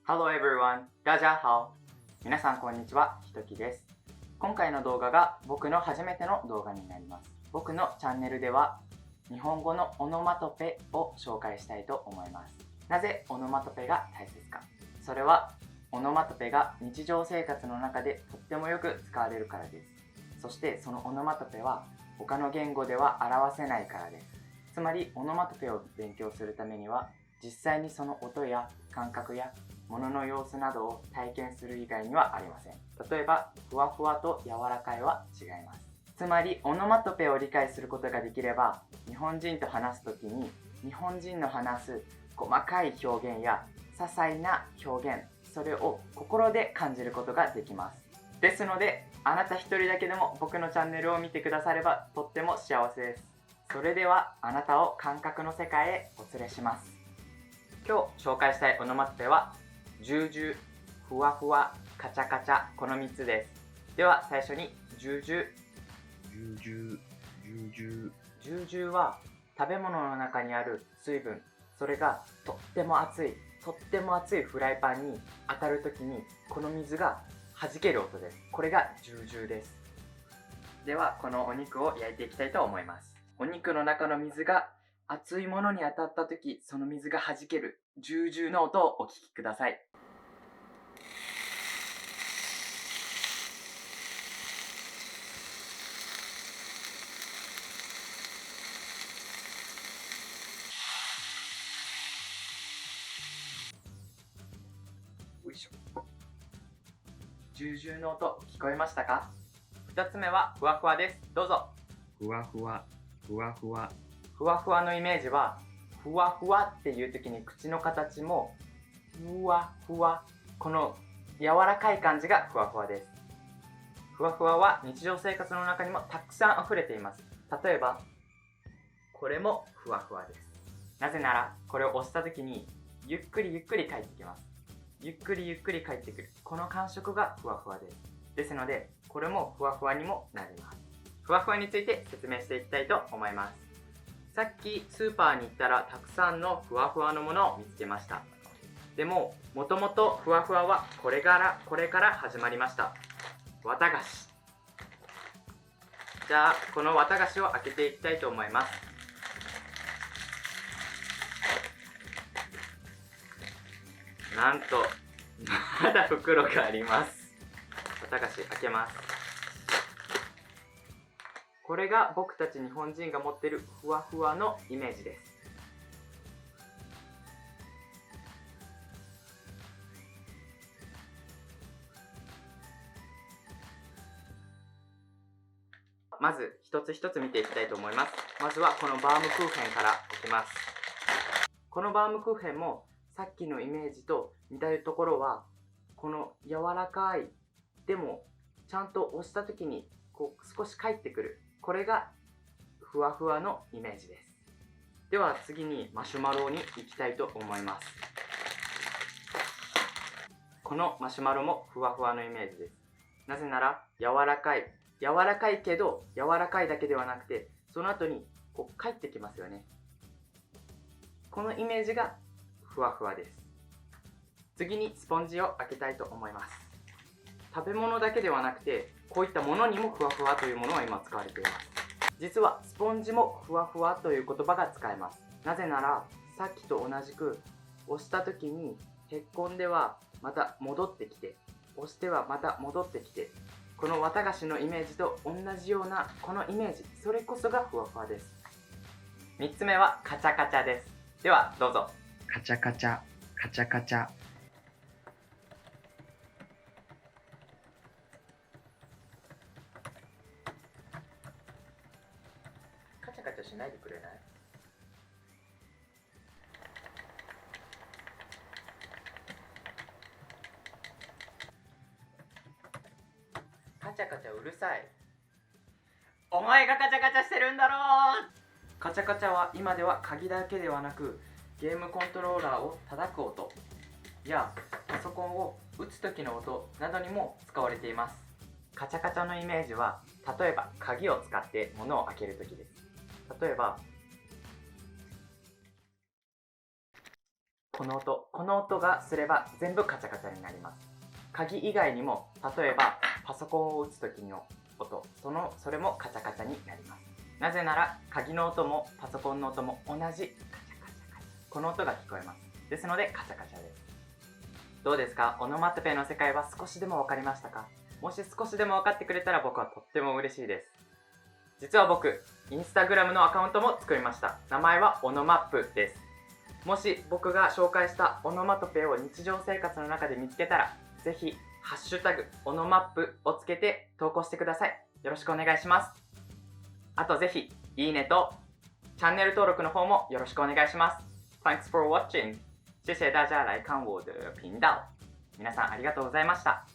Hello everyone! 大家好！皆さんこんにちは、ひときです。今回の動画が僕の初めての動画になります。僕のチャンネルでは日本語のオノマトペを紹介したいと思います。なぜオノマトペが大切か。それはオノマトペが日常生活の中でとってもよく使われるからです。そしてそのオノマトペは他の言語では表せないからです。つまりオノマトペを勉強するためには実際にその音や感覚や物の様子などを体験する以外にはありません。例えばふわふわと柔らかいは違います。つまりオノマトペを理解することができれば日本人と話すときに日本人の話す細かい表現や些細な表現、それを心で感じることができます。ですのであなた一人だけでも僕のチャンネルを見てくださればとっても幸せです。それではあなたを感覚の世界へお連れします。今日紹介したいオノマトペはジュージュー、ふわふわ、カチャカチャ、この3つです。では最初にジュージュー。ジュージュー、ジュージュー。ジュージューは食べ物の中にある水分、それがとっても熱いフライパンに当たるときにこの水が弾ける音です。これがジュージューです。ではこのお肉を焼いていきたいと思います。お肉の中の水が熱いものに当たったとき、その水が弾けるジュージューの音をお聞きください。ジュージューの音聞こえましたか？2つ目はふわふわです。どうぞ。ふわふわ、ふわふわ。ふわふわのイメージはふわふわっていう時に口の形もふわふわ、この柔らかい感じがふわふわです。ふわふわは日常生活の中にもたくさん溢れています。例えばこれもふわふわです。なぜならこれを押した時にゆっくりゆっくり返ってきます。ゆっくりゆっくり返ってくる、この感触がふわふわです。ですのでこれもふわふわにもなります。ふわふわについて説明していきたいと思います。さっきスーパーに行ったらたくさんのふわふわのものを見つけました。でももともとふわふわはこれから始まりました。綿菓子。じゃあこの綿菓子を開けていきたいと思います。なんとまだ袋があります。綿菓子開けます。これが僕たち日本人が持っているふわふわのイメージです。まず一つ一つ見ていきたいと思います。まずはこのバームクーヘンからいきます。このバームクーヘンもさっきのイメージと似たところはこの柔らかい、でもちゃんと押した時にこう少し返ってくる、これがふわふわのイメージです。では次にマシュマロに行きたいと思います。このマシュマロもふわふわのイメージです。なぜなら柔らかいけど柔らかいだけではなくてその後にこう返ってきますよね。このイメージがふわふわです。次にスポンジを開けたいと思います。食べ物だけではなくてこういったものにもふわふわというものは今使われています。実はスポンジもふわふわという言葉が使えます。なぜならさっきと同じく押した時にへっこんではまた戻ってきて、押してはまた戻ってきて、この綿菓子のイメージと同じようなこのイメージ、それこそがふわふわです。3つ目はカチャカチャです。ではどうぞ。カチャカチャ、カチャカチャ。カチャカチャしないでくれない？カチャカチャうるさい。お前がカチャカチャしてるんだろう。カチャカチャは今では鍵だけではなくゲームコントローラーを叩く音やパソコンを打つ時の音などにも使われています。カチャカチャのイメージは例えば鍵を使って物を開ける時です。例えばこの音がすれば全部カチャカチャになります。鍵以外にも、例えばパソコンを打つ時の音、それもカチャカチャになります。なぜなら鍵の音もパソコンの音も同じカチャカチャカチャ、この音が聞こえます。ですのでカチャカチャです。どうですか？オノマトペの世界は少しでも分かりましたか？もし少しでも分かってくれたら僕はとっても嬉しいです。実は僕、インスタグラムのアカウントも作りました。名前はオノマップです。もし僕が紹介したオノマトペを日常生活の中で見つけたら、ぜひハッシュタグオノマップをつけて投稿してください。よろしくお願いします。あとぜひいいねとチャンネル登録の方もよろしくお願いします。Thanks for watching. 谢谢大家来看我的频道。皆さんありがとうございました。